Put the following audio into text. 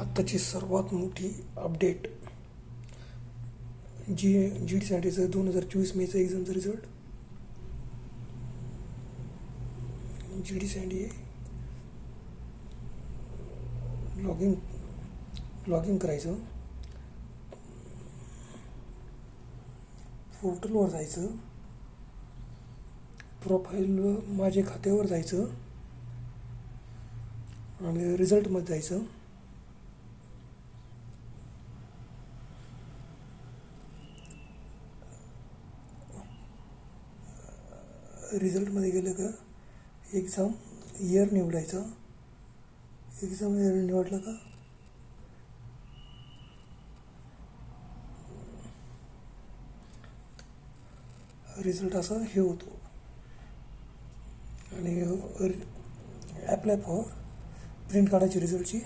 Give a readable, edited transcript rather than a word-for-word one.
आत्ताची सर्वात मोठी अपडेट GD-SATचं 2024 मेचं एक्झामचा रिझल्ट. GD-SAT लॉग इन करायचं, पोर्टलवर जायचं, प्रोफाईल माझे खात्यावर जायचं आणि रिझल्टमध्ये जायचं. रिझल्टमध्ये गेलं का एक्झाम इयर निवडायचं. एक्झाम इयर निवडलं का रिझल्ट असा हे होतो आणि ॲप्लाय फॉर प्रिंट काढायची रिझल्टची.